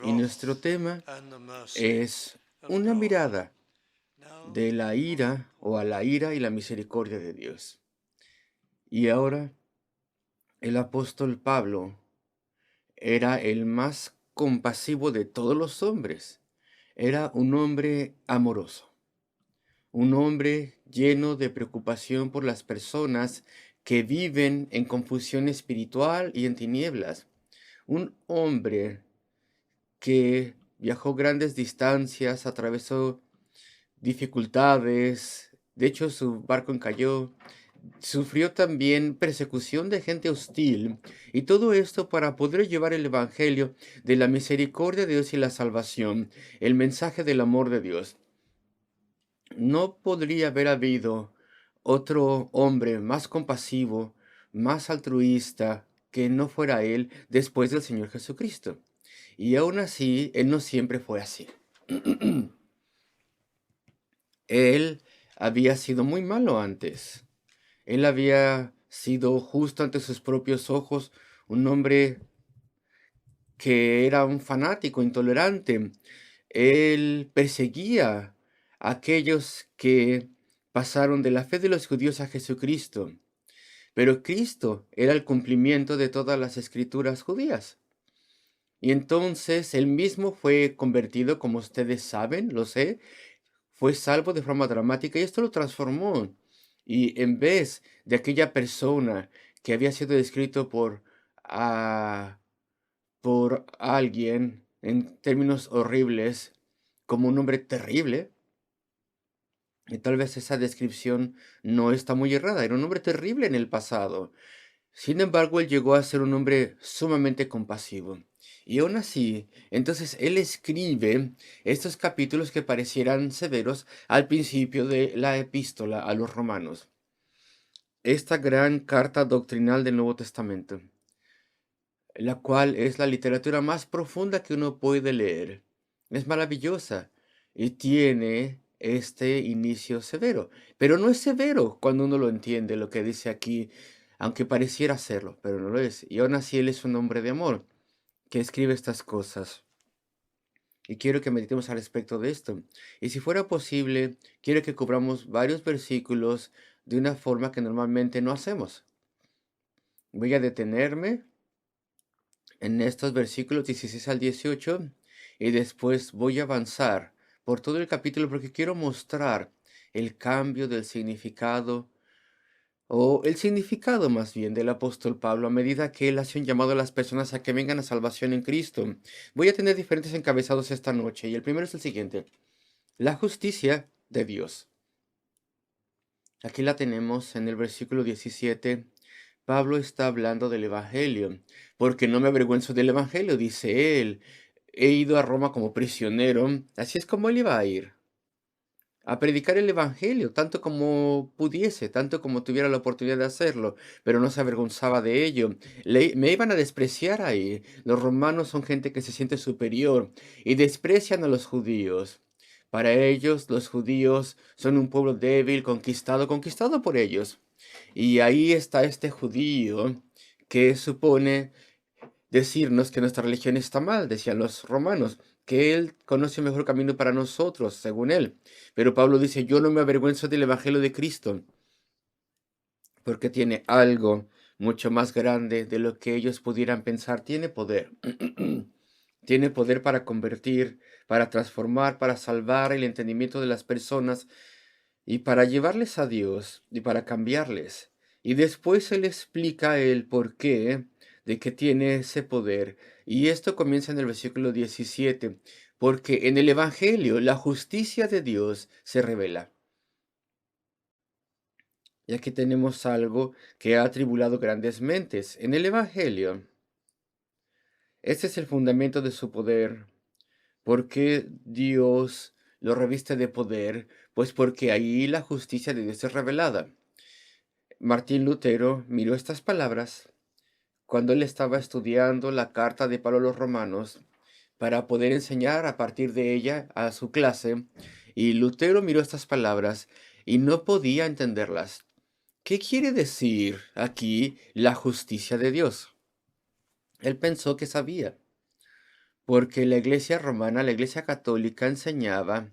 Y nuestro tema es una mirada de la ira o a la ira y la misericordia de Dios. Y ahora el apóstol Pablo era el más compasivo de todos los hombres. Era un hombre amoroso, un hombre lleno de preocupación por las personas que viven en confusión espiritual y en tinieblas. Un hombre que viajó grandes distancias, atravesó dificultades, de hecho su barco encalló, sufrió también persecución de gente hostil, y todo esto para poder llevar el Evangelio de la misericordia de Dios y la salvación, el mensaje del amor de Dios. No podría haber habido otro hombre más compasivo, más altruista, que no fuera él después del Señor Jesucristo. Y aún así, él no siempre fue así. Él había sido muy malo antes. Él había sido justo ante sus propios ojos, un hombre que era un fanático, intolerante. Él perseguía a aquellos que pasaron de la fe de los judíos a Jesucristo. Pero Cristo era el cumplimiento de todas las escrituras judías. Y entonces él mismo fue convertido, como ustedes saben, lo sé, fue salvo de forma dramática y esto lo transformó. Y en vez de aquella persona que había sido descrito ah, por alguien en términos horribles como un hombre terrible, y tal vez esa descripción no está muy errada, era un hombre terrible en el pasado. Sin embargo, él llegó a ser un hombre sumamente compasivo. Y aún así, entonces él escribe estos capítulos que parecieran severos al principio de la epístola a los romanos. Esta gran carta doctrinal del Nuevo Testamento, la cual es la literatura más profunda que uno puede leer. Es maravillosa y tiene este inicio severo, pero no es severo cuando uno lo entiende, lo que dice aquí, aunque pareciera serlo, pero no lo es. Y aún así él es un hombre de amor que escribe estas cosas. Y quiero que meditemos al respecto de esto. Y si fuera posible, quiero que cubramos varios versículos de una forma que normalmente no hacemos. Voy a detenerme en estos versículos 16 al 18 y después voy a avanzar por todo el capítulo porque quiero mostrar el cambio del significado o el significado más bien del apóstol Pablo a medida que él hace un llamado a las personas a que vengan a salvación en Cristo. Voy a tener diferentes encabezados esta noche y el primero es el siguiente: la justicia de Dios. Aquí la tenemos en el versículo 17. Pablo está hablando del Evangelio, porque no me avergüenzo del Evangelio, dice él. He ido a Roma como prisionero, así es como él iba a ir, a predicar el Evangelio, tanto como pudiese, tanto como tuviera la oportunidad de hacerlo, pero no se avergonzaba de ello. Me iban a despreciar ahí. Los romanos son gente que se siente superior y desprecian a los judíos. Para ellos, los judíos son un pueblo débil, conquistado por ellos. Y ahí está este judío que supone decirnos que nuestra religión está mal, decían los romanos, que él conoce el mejor camino para nosotros, según él. Pero Pablo dice: yo no me avergüenzo del Evangelio de Cristo, porque tiene algo mucho más grande de lo que ellos pudieran pensar. Tiene poder. Tiene poder para convertir, para transformar, para salvar el entendimiento de las personas y para llevarles a Dios y para cambiarles. Y después él explica el porqué de que tiene ese poder. Y esto comienza en el versículo 17, porque en el Evangelio la justicia de Dios se revela. Y aquí tenemos algo que ha atribulado grandes mentes. En el Evangelio, este es el fundamento de su poder. ¿Por qué Dios lo reviste de poder? Pues porque ahí la justicia de Dios es revelada. Martín Lutero miró estas palabras cuando él estaba estudiando la carta de Pablo a los Romanos para poder enseñar a partir de ella a su clase, y Lutero miró estas palabras y no podía entenderlas. ¿Qué quiere decir aquí la justicia de Dios? Él pensó que sabía, porque la iglesia romana, la iglesia católica enseñaba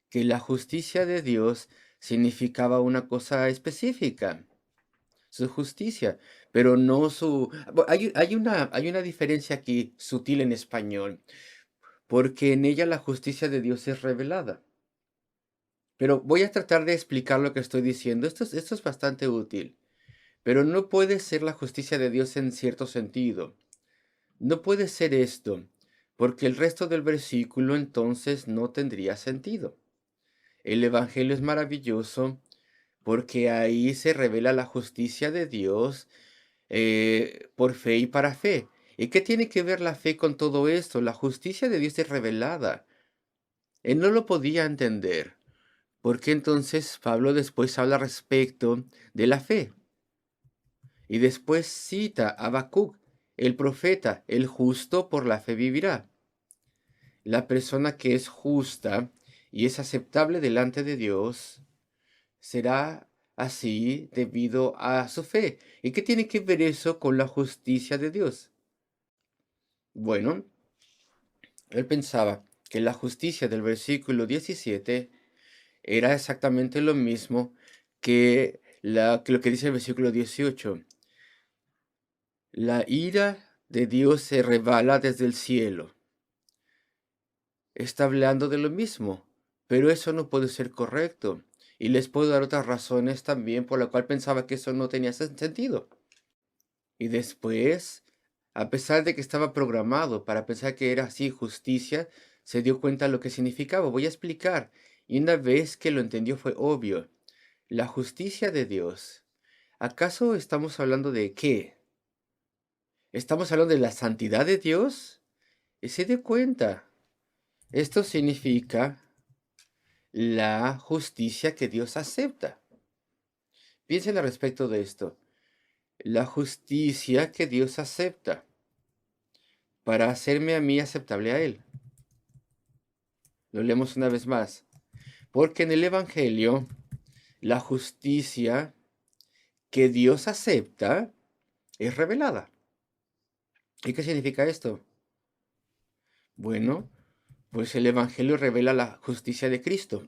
que la justicia de Dios significaba una cosa específica, su justicia, pero no su... hay una diferencia aquí sutil en español, porque en ella la justicia de Dios es revelada. Pero voy a tratar de explicar lo que estoy diciendo. Esto es bastante útil, pero no puede ser la justicia de Dios en cierto sentido. No puede ser esto, porque el resto del versículo entonces no tendría sentido. El Evangelio es maravilloso porque ahí se revela la justicia de Dios por fe y para fe. ¿Y qué tiene que ver la fe con todo esto? La justicia de Dios es revelada. Él no lo podía entender. Porque entonces Pablo después habla respecto de la fe. Y después cita a Habacuc, el profeta, el justo por la fe vivirá. La persona que es justa y es aceptable delante de Dios será así debido a su fe. ¿Y qué tiene que ver eso con la justicia de Dios? Bueno, él pensaba que la justicia del versículo 17 era exactamente lo mismo que lo que dice el versículo 18. La ira de Dios se revela desde el cielo. Está hablando de lo mismo, pero eso no puede ser correcto. Y les puedo dar otras razones también por la cual pensaba que eso no tenía sentido. Y después, a pesar de que estaba programado para pensar que era así justicia, se dio cuenta de lo que significaba. Voy a explicar. Y una vez que lo entendió fue obvio. La justicia de Dios. ¿Acaso estamos hablando de qué? ¿Estamos hablando de la santidad de Dios? Y se dio cuenta. Esto significa la justicia que Dios acepta. Piensen al respecto de esto. La justicia que Dios acepta para hacerme a mí aceptable a Él. Lo leemos una vez más. Porque en el Evangelio, la justicia que Dios acepta es revelada. ¿Y qué significa esto? Bueno, pues el Evangelio revela la justicia de Cristo.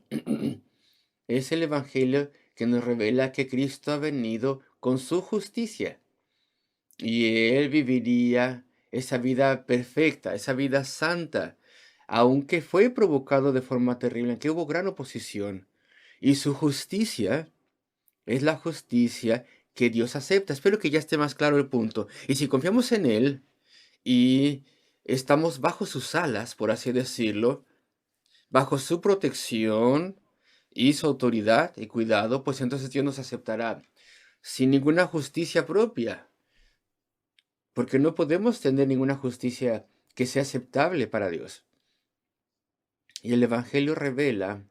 Es el Evangelio que nos revela que Cristo ha venido con su justicia y Él viviría esa vida perfecta, esa vida santa, aunque fue provocado de forma terrible, en que hubo gran oposición. Y su justicia es la justicia que Dios acepta. Espero que ya esté más claro el punto. Y si confiamos en Él y estamos bajo sus alas, por así decirlo, bajo su protección y su autoridad y cuidado, pues entonces Dios nos aceptará sin ninguna justicia propia, porque no podemos tener ninguna justicia que sea aceptable para Dios. Y el Evangelio revela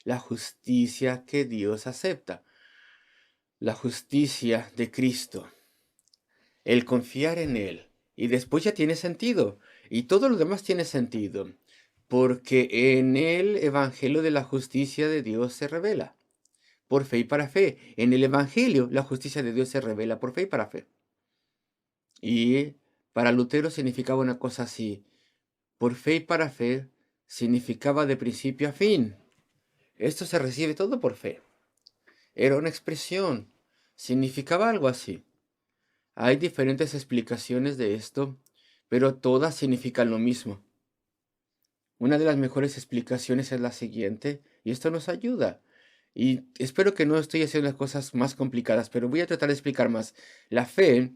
la justicia que Dios acepta, la justicia de Cristo, el confiar en Él. Y después ya tiene sentido, y todo lo demás tiene sentido, porque en el Evangelio de la justicia de Dios se revela por fe y para fe. En el Evangelio, la justicia de Dios se revela por fe y para fe. Y para Lutero significaba una cosa así. Por fe y para fe significaba de principio a fin. Esto se recibe todo por fe. Era una expresión. Significaba algo así. Hay diferentes explicaciones de esto, pero todas significan lo mismo. Una de las mejores explicaciones es la siguiente, y esto nos ayuda. Y espero que no estoy haciendo las cosas más complicadas, pero voy a tratar de explicar más. La fe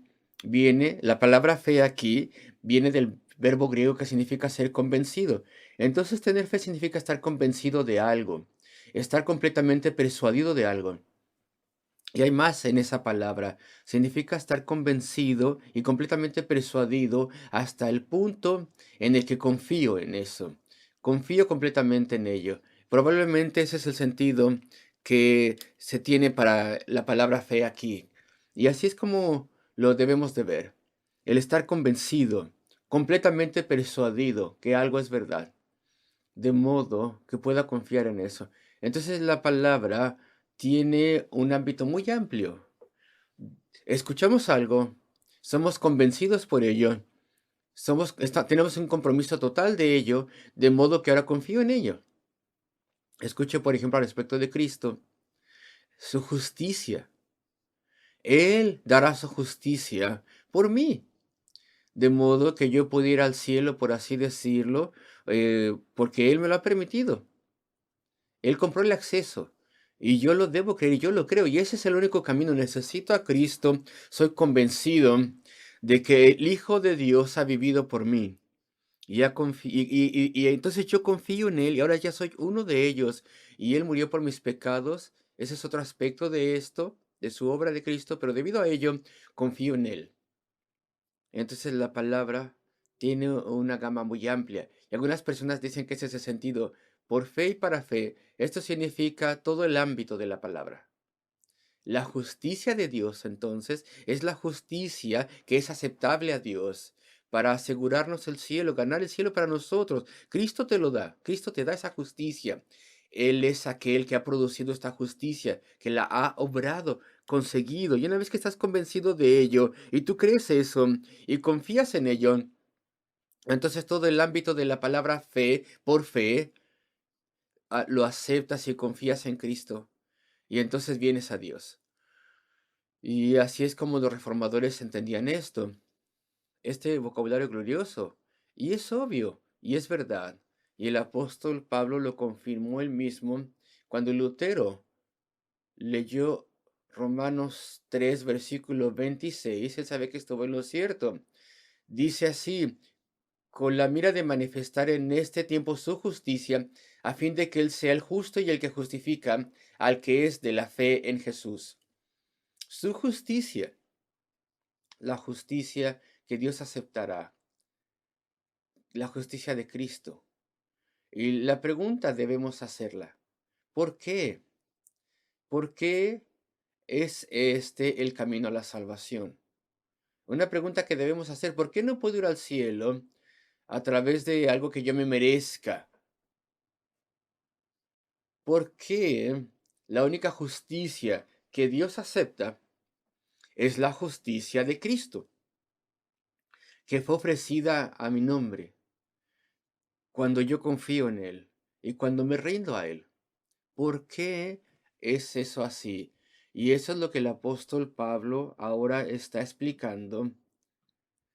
la palabra fe aquí viene del verbo griego que significa ser convencido. Entonces tener fe significa estar convencido de algo, estar completamente persuadido de algo. Y hay más en esa palabra. Significa estar convencido y completamente persuadido hasta el punto en el que confío en eso. Confío completamente en ello. Probablemente ese es el sentido que se tiene para la palabra fe aquí. Y así es como lo debemos de ver. El estar convencido, completamente persuadido que algo es verdad, de modo que pueda confiar en eso. Entonces la palabra tiene un ámbito muy amplio. Escuchamos algo, somos convencidos por ello, tenemos un compromiso total de ello, de modo que ahora confío en ello. Escuche, por ejemplo, al respecto de Cristo, su justicia. Él dará su justicia por mí, de modo que yo pueda ir al cielo, por así decirlo, porque Él me lo ha permitido. Él compró el acceso y yo lo debo creer, y yo lo creo, y ese es el único camino. Necesito a Cristo, soy convencido de que el Hijo de Dios ha vivido por mí. Y entonces yo confío en Él y ahora ya soy uno de ellos y Él murió por mis pecados. Ese es otro aspecto de esto, de su obra de Cristo, pero debido a ello confío en Él. Entonces la palabra tiene una gama muy amplia y algunas personas dicen que es ese sentido, por fe y para fe. Esto significa todo el ámbito de la palabra. La justicia de Dios, entonces, es la justicia que es aceptable a Dios para asegurarnos el cielo, ganar el cielo para nosotros. Cristo te lo da, Cristo te da esa justicia. Él es aquel que ha producido esta justicia, que la ha obrado, conseguido. Y una vez que estás convencido de ello y tú crees eso y confías en ello, entonces todo el ámbito de la palabra fe, por fe, lo aceptas y confías en Cristo. Y entonces vienes a Dios. Y así es como los reformadores entendían esto, este vocabulario glorioso. Y es obvio, y es verdad. Y el apóstol Pablo lo confirmó él mismo cuando Lutero leyó Romanos 3, versículo 26. Él sabe que estuvo en lo cierto. Dice así, con la mira de manifestar en este tiempo su justicia, a fin de que Él sea el justo y el que justifica al que es de la fe en Jesús. Su justicia, la justicia que Dios aceptará, la justicia de Cristo. Y la pregunta debemos hacerla. ¿Por qué? ¿Por qué es este el camino a la salvación? Una pregunta que debemos hacer. ¿Por qué no puedo ir al cielo a través de algo que yo me merezca? ¿Por qué la única justicia que Dios acepta es la justicia de Cristo, que fue ofrecida a mi nombre cuando yo confío en Él y cuando me rindo a Él? ¿Por qué es eso así? Y eso es lo que el apóstol Pablo ahora está explicando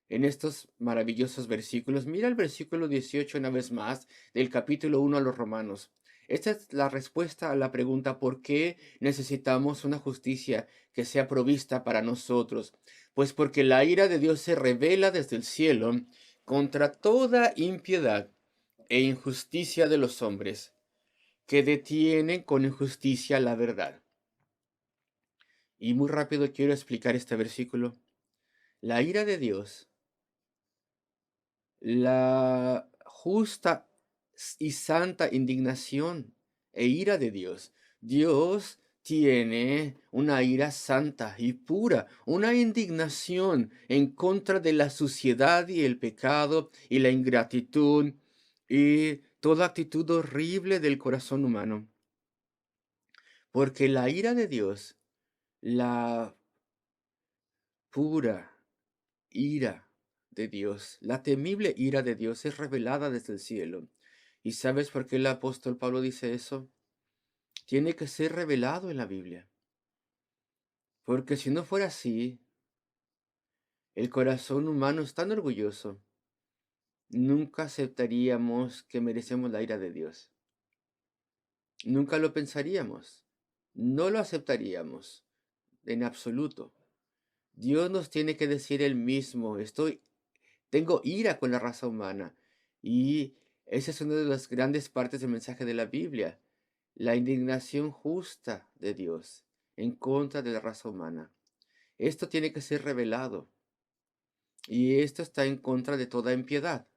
en estos maravillosos versículos. Mira el versículo 18 una vez más del capítulo 1 a los Romanos. Esta es la respuesta a la pregunta ¿por qué necesitamos una justicia que sea provista para nosotros? Pues porque la ira de Dios se revela desde el cielo contra toda impiedad e injusticia de los hombres que detienen con injusticia la verdad. Y muy rápido quiero explicar este versículo. La ira de Dios, la justa y santa indignación e ira de Dios. Dios tiene una ira santa y pura, una indignación en contra de la suciedad y el pecado y la ingratitud y toda actitud horrible del corazón humano. Porque la ira de Dios, la pura ira de Dios, la temible ira de Dios es revelada desde el cielo. ¿Y sabes por qué el apóstol Pablo dice eso? Tiene que ser revelado en la Biblia. Porque si no fuera así, el corazón humano es tan orgulloso, nunca aceptaríamos que merecemos la ira de Dios. Nunca lo pensaríamos. No lo aceptaríamos en absoluto. Dios nos tiene que decir él mismo, tengo ira con la raza humana. Y esa es una de las grandes partes del mensaje de la Biblia, la indignación justa de Dios en contra de la raza humana. Esto tiene que ser revelado. Y esto está en contra de toda impiedad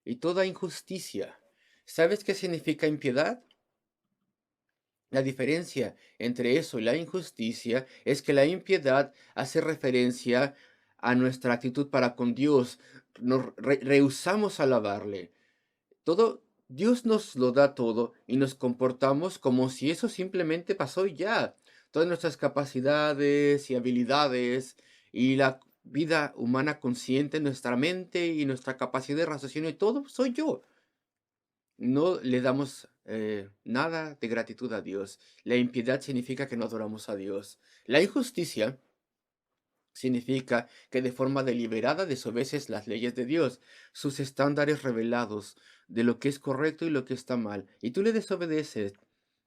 y toda injusticia. ¿Sabes qué significa impiedad? La diferencia entre eso y la injusticia es que la impiedad hace referencia a nuestra actitud para con Dios. Rehusamos alabarle. Todo, Dios nos lo da todo y nos comportamos como si eso simplemente pasó y ya. todas nuestras capacidades y habilidades y la vida humana consciente, nuestra mente y nuestra capacidad de raciocinio y todo soy yo. No le damos nada de gratitud a Dios. La impiedad significa que no adoramos a Dios. La injusticia significa que de forma deliberada desobedeces las leyes de Dios, sus estándares revelados de lo que es correcto y lo que está mal. Y tú le desobedeces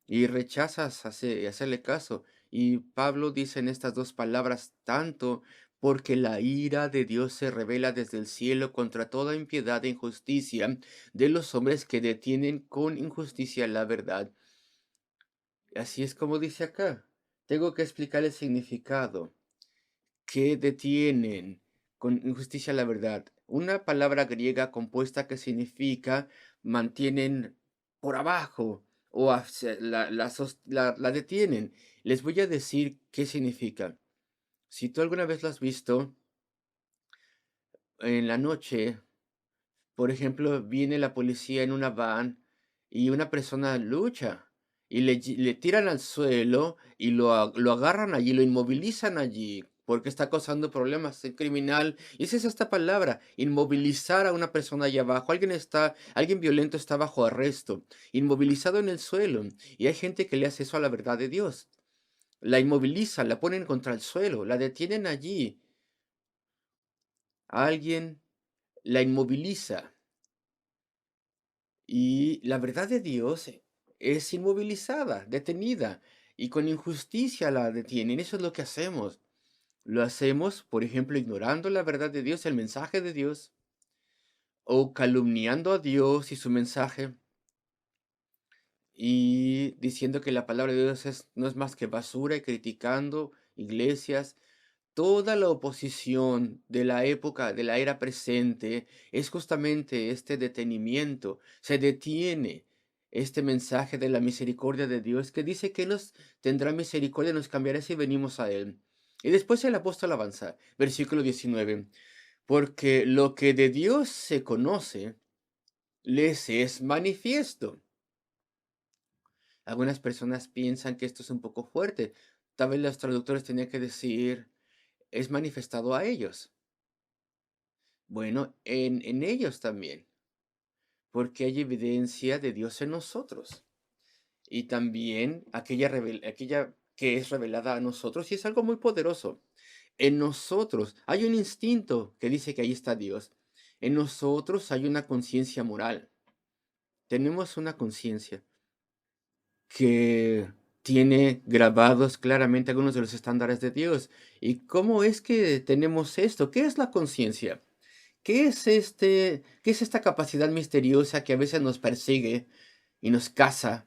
y rechazas hacerle caso. Y Pablo dice en estas dos palabras, tanto porque la ira de Dios se revela desde el cielo contra toda impiedad e injusticia de los hombres que detienen con injusticia la verdad. Así es como dice acá. Tengo que explicar el significado que detienen con injusticia la verdad. Una palabra griega compuesta que significa mantienen por abajo o la detienen. Les voy a decir qué significa. Si tú alguna vez lo has visto en la noche, por ejemplo, viene la policía en una van y una persona lucha y le tiran al suelo y lo agarran allí, lo inmovilizan allí porque está causando problemas, es criminal. Y esa es esta palabra, inmovilizar a una persona allá abajo. Alguien violento está bajo arresto, inmovilizado en el suelo. Y hay gente que le hace eso a la verdad de Dios. La inmovilizan, la ponen contra el suelo, la detienen allí. Alguien la inmoviliza. Y la verdad de Dios es inmovilizada, detenida, y con injusticia la detienen. Eso es lo que hacemos. Lo hacemos, por ejemplo, ignorando la verdad de Dios, el mensaje de Dios, o calumniando a Dios y su mensaje, y diciendo que la palabra de Dios no es más que basura y criticando iglesias. Toda la oposición de la época, de la era presente, es justamente este detenimiento. Se detiene este mensaje de la misericordia de Dios que dice que nos tendrá misericordia, nos cambiará si venimos a Él. Y después el apóstol avanza, versículo 19, porque lo que de Dios se conoce, les es manifiesto. Algunas personas piensan que esto es un poco fuerte. Tal vez los traductores tenían que decir, es manifestado a ellos. Bueno, en ellos también, porque hay evidencia de Dios en nosotros. Y también aquella que es revelada a nosotros, y es algo muy poderoso. En nosotros hay un instinto que dice que ahí está Dios. En nosotros hay una conciencia moral. Tenemos una conciencia que tiene grabados claramente algunos de los estándares de Dios. ¿Y cómo es que tenemos esto? ¿Qué es la conciencia? ¿Qué es esta capacidad misteriosa que a veces nos persigue y nos caza?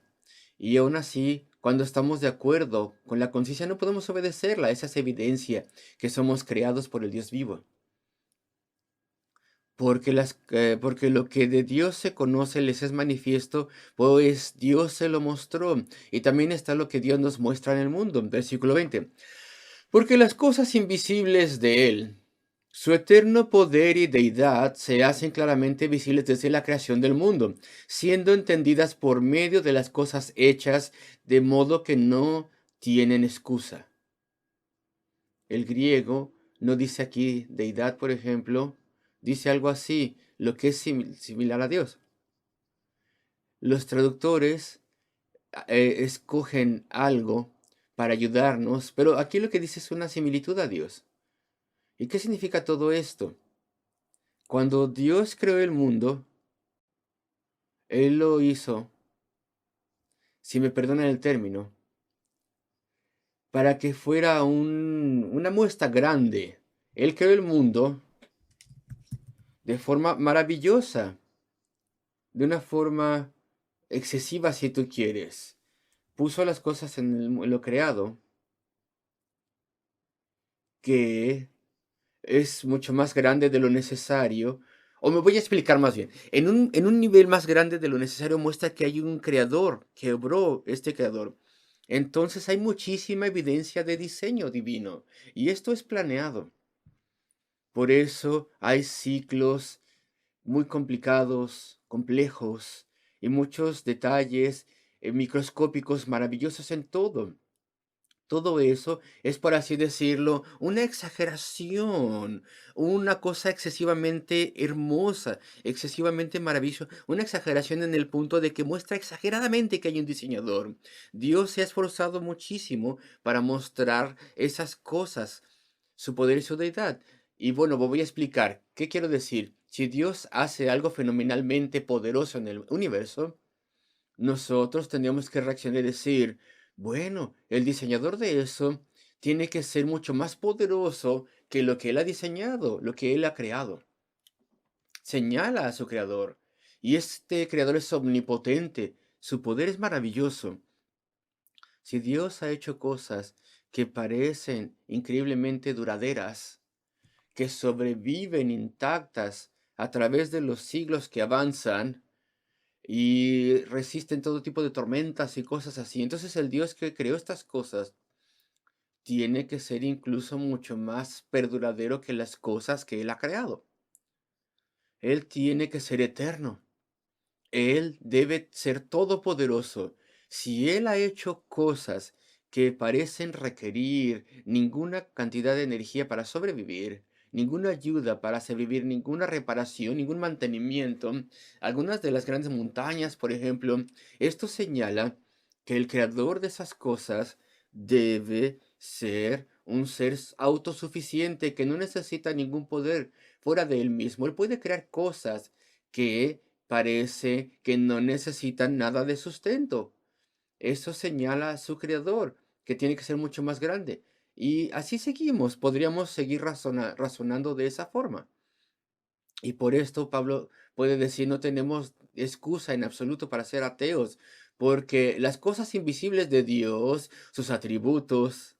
Y aún así, cuando estamos de acuerdo con la conciencia, no podemos obedecerla. Esa es evidencia que somos creados por el Dios vivo. Porque lo que de Dios se conoce les es manifiesto, pues Dios se lo mostró. Y también está lo que Dios nos muestra en el mundo. Versículo 20. Porque las cosas invisibles de Él, su eterno poder y deidad, se hacen claramente visibles desde la creación del mundo, siendo entendidas por medio de las cosas hechas, de modo que no tienen excusa. El griego no dice aquí deidad, por ejemplo, dice algo así, lo que es similar a Dios. Los traductores escogen algo para ayudarnos, pero aquí lo que dice es una similitud a Dios. ¿Y qué significa todo esto? Cuando Dios creó el mundo, Él lo hizo, si me perdonan el término, para que fuera una muestra grande. Él creó el mundo de forma maravillosa, de una forma excesiva si tú quieres. Puso las cosas en lo creado, que es mucho más grande de lo necesario. O me voy a explicar más bien. En un nivel más grande de lo necesario muestra que hay un creador, que obró este creador. Entonces hay muchísima evidencia de diseño divino. Y esto es planeado. Por eso hay ciclos muy complicados, complejos, y muchos detalles microscópicos maravillosos en todo. Todo eso es, por así decirlo, una exageración, una cosa excesivamente hermosa, excesivamente maravillosa, una exageración en el punto de que muestra exageradamente que hay un diseñador. Dios se ha esforzado muchísimo para mostrar esas cosas, su poder y su deidad. Y bueno, voy a explicar qué quiero decir. Si Dios hace algo fenomenalmente poderoso en el universo, nosotros tendríamos que reaccionar y decir, bueno, el diseñador de eso tiene que ser mucho más poderoso que lo que él ha diseñado, lo que él ha creado. Señala a su creador. Y este creador es omnipotente. Su poder es maravilloso. Si Dios ha hecho cosas que parecen increíblemente duraderas, que sobreviven intactas a través de los siglos que avanzan, y resisten todo tipo de tormentas y cosas así. Entonces el Dios que creó estas cosas tiene que ser incluso mucho más perduradero que las cosas que Él ha creado. Él tiene que ser eterno. Él debe ser todopoderoso. Si Él ha hecho cosas que parecen requerir ninguna cantidad de energía para sobrevivir, ninguna ayuda para sobrevivir, ninguna reparación, ningún mantenimiento, algunas de las grandes montañas, por ejemplo, esto señala que el creador de esas cosas debe ser un ser autosuficiente que no necesita ningún poder fuera de él mismo. Él puede crear cosas que parece que no necesitan nada de sustento. Eso señala a su creador, que tiene que ser mucho más grande. Y así seguimos, podríamos seguir razonando de esa forma. Y por esto Pablo puede decir, no tenemos excusa en absoluto para ser ateos, porque las cosas invisibles de Dios, sus atributos,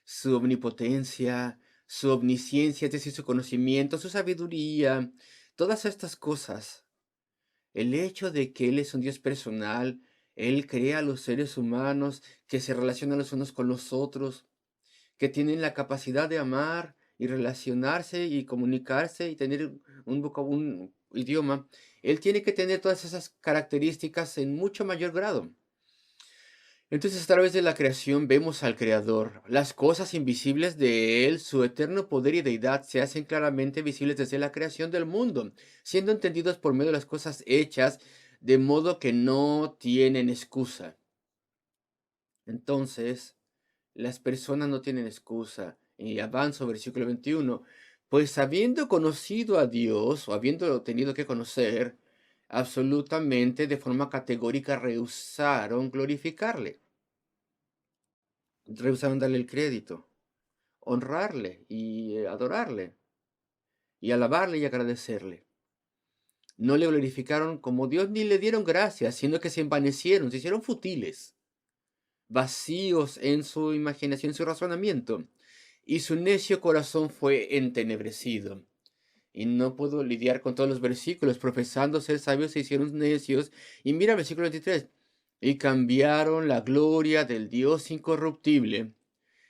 su omnipotencia, su omnisciencia, es decir, su conocimiento, su sabiduría, todas estas cosas, el hecho de que Él es un Dios personal, Él crea a los seres humanos que se relacionan los unos con los otros, que tienen la capacidad de amar y relacionarse y comunicarse y tener un idioma. Él tiene que tener todas esas características en mucho mayor grado. Entonces, a través de la creación vemos al Creador. Las cosas invisibles de Él, su eterno poder y deidad, se hacen claramente visibles desde la creación del mundo, siendo entendidos por medio de las cosas hechas, de modo que no tienen excusa. Entonces, las personas no tienen excusa. Y avanzo, versículo 21. Pues habiendo conocido a Dios, o habiendo tenido que conocer, absolutamente de forma categórica rehusaron glorificarle. Rehusaron darle el crédito, honrarle y adorarle, y alabarle y agradecerle. No le glorificaron como Dios ni le dieron gracias, sino que se envanecieron, se hicieron futiles, vacíos en su imaginación, en su razonamiento, y su necio corazón fue entenebrecido. Y no puedo lidiar con todos los versículos, profesando ser sabios se hicieron necios. Y mira el versículo 23, y cambiaron la gloria del Dios incorruptible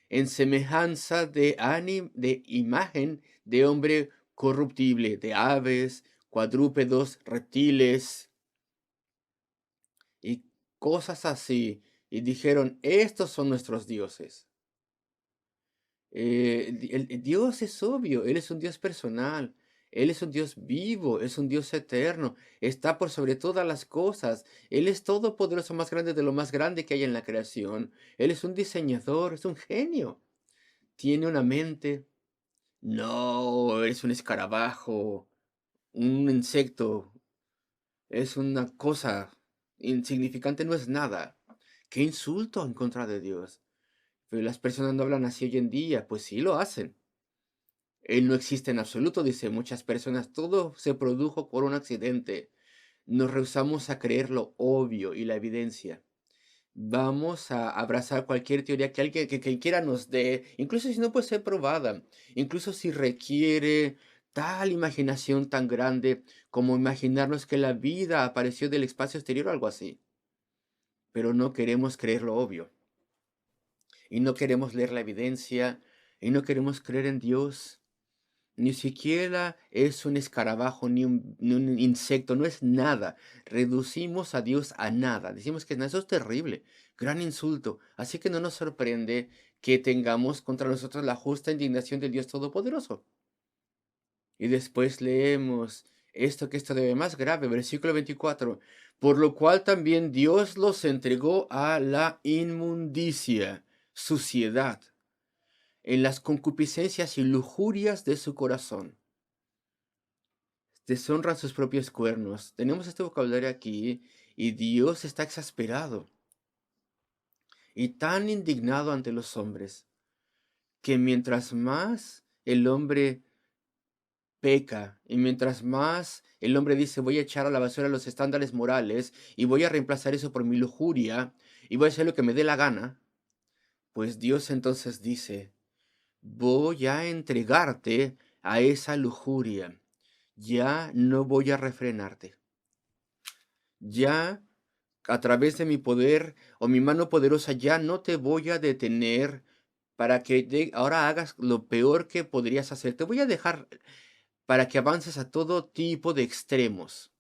en semejanza de imagen de hombre corruptible, de aves, cuadrúpedos, reptiles y cosas así. Y dijeron, estos son nuestros dioses. El Dios es obvio, Él es un Dios personal, Él es un Dios vivo, es un Dios eterno, está por sobre todas las cosas, Él es todopoderoso, más grande de lo más grande que hay en la creación, Él es un diseñador, es un genio, tiene una mente. No, es un escarabajo, un insecto, es una cosa insignificante, no es nada. Qué insulto en contra de Dios. Pero las personas no hablan así hoy en día, pues sí lo hacen. Él no existe en absoluto, dice muchas personas. Todo se produjo por un accidente. Nos rehusamos a creer lo obvio y la evidencia. Vamos a abrazar cualquier teoría que alguien que quiera nos dé, incluso si no puede ser probada, incluso si requiere tal imaginación tan grande como imaginarnos que la vida apareció del espacio exterior o algo así. Pero no queremos creer lo obvio, y no queremos leer la evidencia, y no queremos creer en Dios. Ni siquiera es un escarabajo ni un insecto, no es nada. Reducimos a Dios a nada. Decimos que no, eso es terrible, gran insulto. Así que no nos sorprende que tengamos contra nosotros la justa indignación del Dios Todopoderoso. Y después leemos esto que es todavía más grave, versículo 24. Por lo cual también Dios los entregó a la inmundicia, suciedad, en las concupiscencias y lujurias de su corazón. Deshonran sus propios cuernos. Tenemos este vocabulario aquí y Dios está exasperado y tan indignado ante los hombres que mientras más el hombre peca y mientras más el hombre dice voy a echar a la basura los estándares morales y voy a reemplazar eso por mi lujuria y voy a hacer lo que me dé la gana, pues Dios entonces dice voy a entregarte a esa lujuria, ya no voy a refrenarte. Ya a través de mi poder o mi mano poderosa ya no te voy a detener para que ahora hagas lo peor que podrías hacer. Te voy a dejar para que avances a todo tipo de extremos.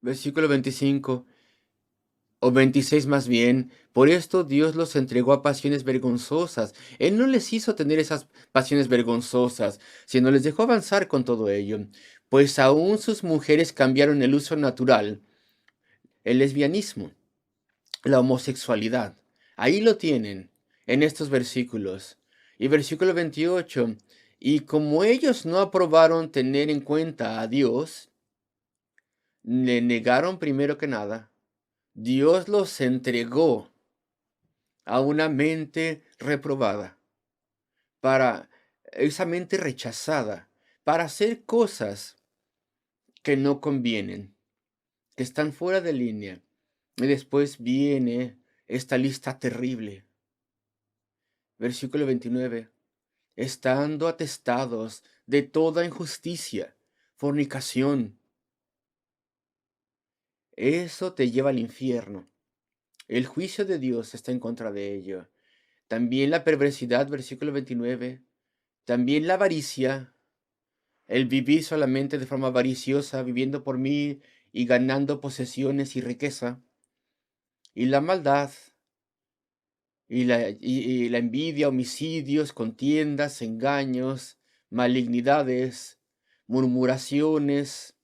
Versículo 25 o 26 más bien. Por esto Dios los entregó a pasiones vergonzosas. Él no les hizo tener esas pasiones vergonzosas, sino les dejó avanzar con todo ello. Pues aún sus mujeres cambiaron el uso natural, el lesbianismo, la homosexualidad. Ahí lo tienen, en estos versículos. Y versículo 28, y como ellos no aprobaron tener en cuenta a Dios, le negaron primero que nada. Dios los entregó a una mente reprobada, para esa mente rechazada, para hacer cosas que no convienen, que están fuera de línea. Y después viene esta lista terrible. Versículo 29. Estando atestados de toda injusticia, fornicación. Eso te lleva al infierno. El juicio de Dios está en contra de ello. También la perversidad, versículo 29. También la avaricia, el vivir solamente de forma avariciosa, viviendo por mí y ganando posesiones y riqueza. Y la maldad, y la envidia, homicidios, contiendas, engaños, malignidades, murmuraciones,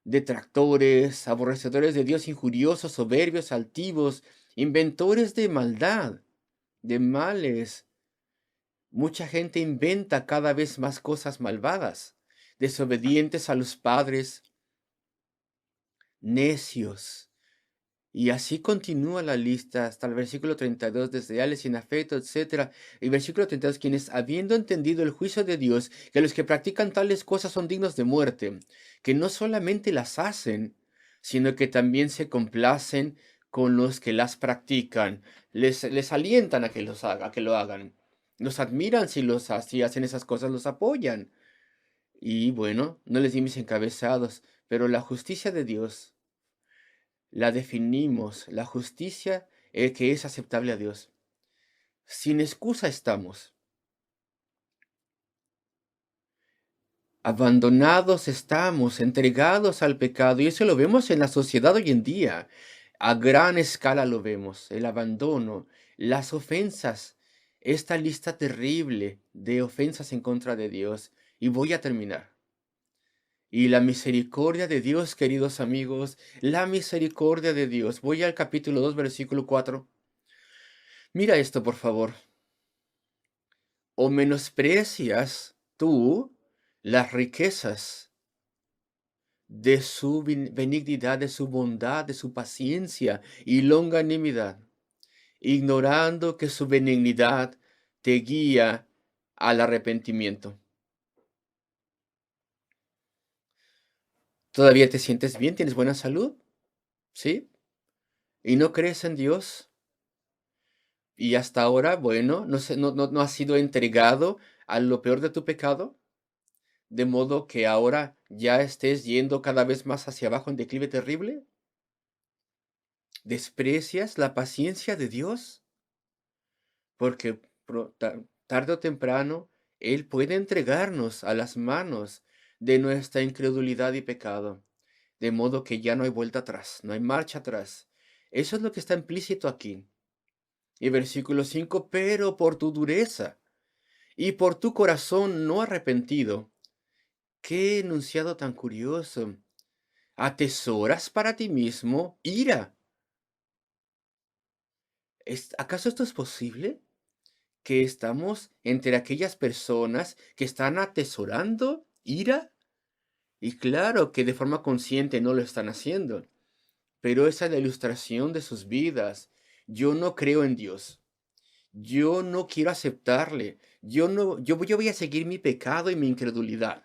detractores, aborrecedores de Dios, injuriosos, soberbios, altivos, inventores de maldad, de males. Mucha gente inventa cada vez más cosas malvadas, desobedientes a los padres, necios. Y así continúa la lista hasta el versículo 32, desleales, sin afecto, etc. Y versículo 32, quienes habiendo entendido el juicio de Dios, que los que practican tales cosas son dignos de muerte, que no solamente las hacen, sino que también se complacen con los que las practican. Les alientan a que a que lo hagan. Los admiran si hacen esas cosas, los apoyan. Y bueno, no les di mis encabezados, pero la justicia de Dios la definimos, la justicia que es aceptable a Dios. Sin excusa estamos. Abandonados estamos, entregados al pecado. Y eso lo vemos en la sociedad hoy en día. A gran escala lo vemos. El abandono, las ofensas. Esta lista terrible de ofensas en contra de Dios. Y voy a terminar. Y la misericordia de Dios, queridos amigos, la misericordia de Dios. Voy al capítulo 2, versículo 4. Mira esto, por favor. ¿O menosprecias tú las riquezas de su benignidad, de su bondad, de su paciencia y longanimidad, ignorando que su benignidad te guía al arrepentimiento? ¿Todavía te sientes bien? ¿Tienes buena salud? ¿Sí? ¿Y no crees en Dios? Y hasta ahora, bueno, no has sido entregado a lo peor de tu pecado, de modo que ahora ya estés yendo cada vez más hacia abajo en declive terrible. ¿Desprecias la paciencia de Dios? Porque tarde o temprano, Él puede entregarnos a las manos de nuestra incredulidad y pecado, de modo que ya no hay vuelta atrás, no hay marcha atrás. Eso es lo que está implícito aquí. Y versículo 5: pero por tu dureza y por tu corazón no arrepentido. Qué enunciado tan curioso. Atesoras para ti mismo ira. ¿Acaso esto es posible? ¿Que estamos entre aquellas personas que están atesorando ira? Y claro que de forma consciente no lo están haciendo, pero esa es la ilustración de sus vidas. Yo no creo en Dios. Yo no quiero aceptarle. Yo voy a seguir mi pecado y mi incredulidad.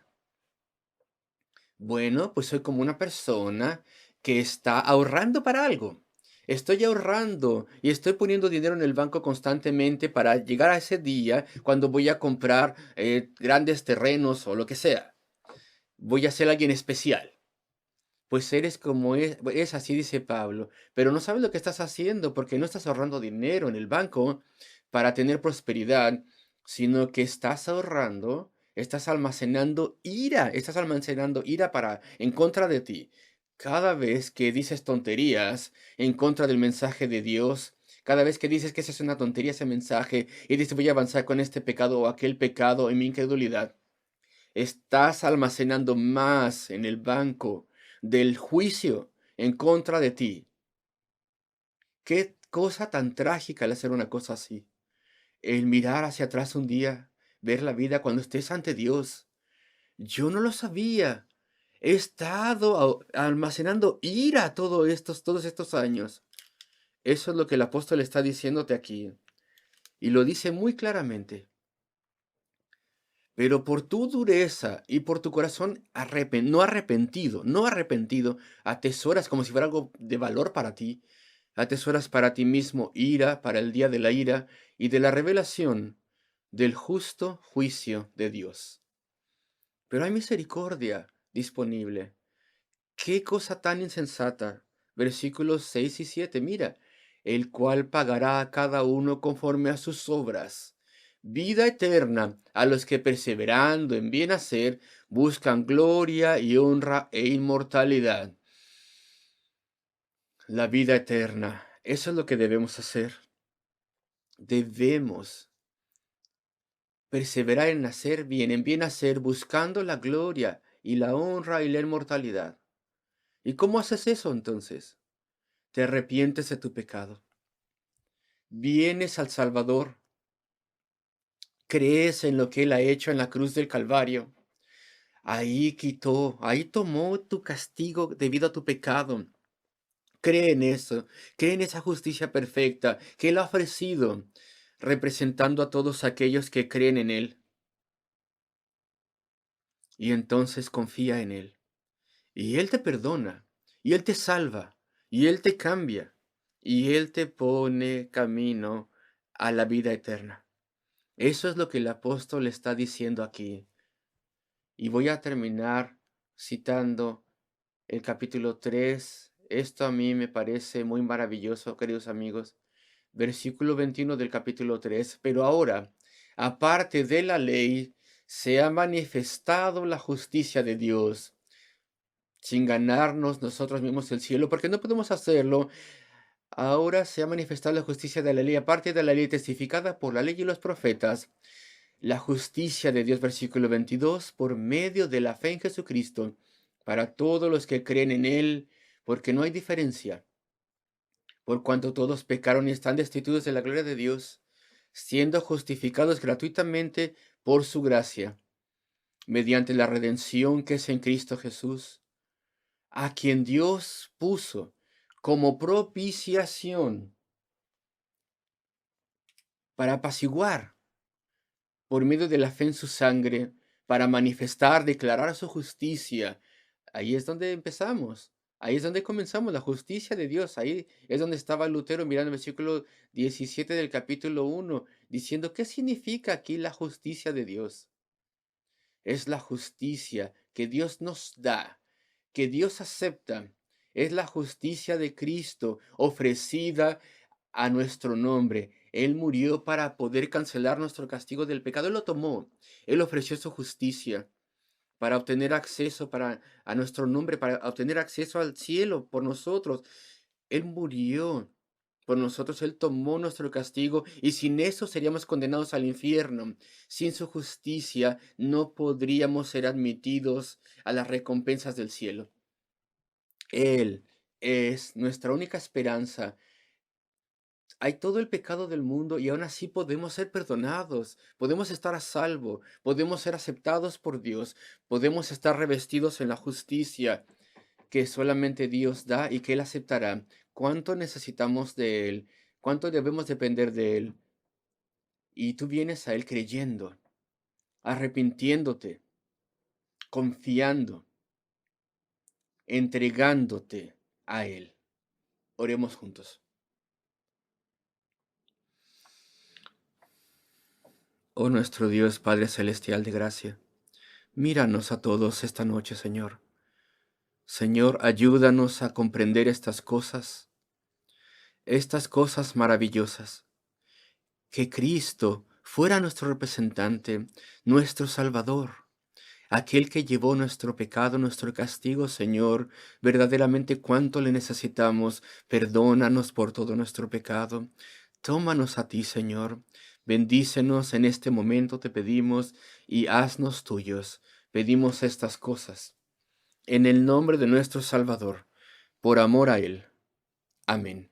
Bueno, pues soy como una persona que está ahorrando para algo. Estoy ahorrando y estoy poniendo dinero en el banco constantemente para llegar a ese día cuando voy a comprar grandes terrenos o lo que sea. Voy a ser alguien especial. Pues eres como es así, dice Pablo, pero no sabes lo que estás haciendo porque no estás ahorrando dinero en el banco para tener prosperidad, sino que estás ahorrando, estás almacenando ira para en contra de ti. Cada vez que dices tonterías en contra del mensaje de Dios, cada vez que dices que esa es una tontería ese mensaje y dices voy a avanzar con este pecado o aquel pecado en mi incredulidad, estás almacenando más en el banco del juicio en contra de ti. Qué cosa tan trágica el hacer una cosa así. El mirar hacia atrás un día, ver la vida cuando estés ante Dios. Yo no lo sabía. He estado almacenando ira todos estos años. Eso es lo que el apóstol está diciéndote aquí. Y lo dice muy claramente. Pero por tu dureza y por tu corazón no arrepentido, atesoras como si fuera algo de valor para ti, atesoras para ti mismo ira, para el día de la ira y de la revelación del justo juicio de Dios. Pero hay misericordia disponible. Qué cosa tan insensata. Versículos 6 y 7. Mira, el cual pagará a cada uno conforme a sus obras. Vida eterna a los que perseverando en bien hacer buscan gloria y honra e inmortalidad. La vida eterna. Eso es lo que debemos hacer. Debemos perseverar en hacer bien, en bien hacer, buscando la gloria y la honra y la inmortalidad. ¿Y cómo haces eso entonces? Te arrepientes de tu pecado, vienes al Salvador, crees en lo que Él ha hecho en la cruz del Calvario. Ahí tomó tu castigo debido a tu pecado. Cree en eso, cree en esa justicia perfecta que Él ha ofrecido, representando a todos aquellos que creen en Él. Y entonces confía en Él. Y Él te perdona, y Él te salva, y Él te cambia, y Él te pone camino a la vida eterna. Eso es lo que el apóstol está diciendo aquí. Y voy a terminar citando el capítulo 3. Esto a mí me parece muy maravilloso, queridos amigos. Versículo 21 del capítulo 3. Pero ahora, aparte de la ley, se ha manifestado la justicia de Dios, sin ganarnos nosotros mismos el cielo, porque no podemos hacerlo. Ahora se ha manifestado la justicia de la ley, aparte de la ley testificada por la ley y los profetas, la justicia de Dios, versículo 22, por medio de la fe en Jesucristo, para todos los que creen en Él, porque no hay diferencia, por cuanto todos pecaron y están destituidos de la gloria de Dios, siendo justificados gratuitamente por su gracia, mediante la redención que es en Cristo Jesús, a quien Dios puso como propiciación para apaciguar por medio de la fe en su sangre, para manifestar, declarar su justicia. Ahí es donde empezamos. Ahí es donde comenzamos, la justicia de Dios. Ahí es donde estaba Lutero mirando el versículo 17 del capítulo 1, diciendo, ¿qué significa aquí la justicia de Dios? Es la justicia que Dios nos da, que Dios acepta. Es la justicia de Cristo ofrecida a nuestro nombre. Él murió para poder cancelar nuestro castigo del pecado. Él lo tomó. Él ofreció su justicia para obtener acceso a nuestro nombre, para obtener acceso al cielo por nosotros. Él murió por nosotros, Él tomó nuestro castigo y sin eso seríamos condenados al infierno. Sin su justicia no podríamos ser admitidos a las recompensas del cielo. Él es nuestra única esperanza. Hay todo el pecado del mundo y aún así podemos ser perdonados, podemos estar a salvo, podemos ser aceptados por Dios, podemos estar revestidos en la justicia que solamente Dios da y que Él aceptará. ¿Cuánto necesitamos de Él? ¿Cuánto debemos depender de Él? Y tú vienes a Él creyendo, arrepintiéndote, confiando, entregándote a Él. Oremos juntos. Oh nuestro Dios, Padre Celestial de gracia, míranos a todos esta noche, Señor. Señor, ayúdanos a comprender estas cosas maravillosas. Que Cristo fuera nuestro representante, nuestro Salvador, aquel que llevó nuestro pecado, nuestro castigo, Señor. Verdaderamente cuánto le necesitamos. Perdónanos por todo nuestro pecado. Tómanos a ti, Señor. Bendícenos en este momento, te pedimos, y haznos tuyos. Pedimos estas cosas en el nombre de nuestro Salvador, por amor a Él. Amén.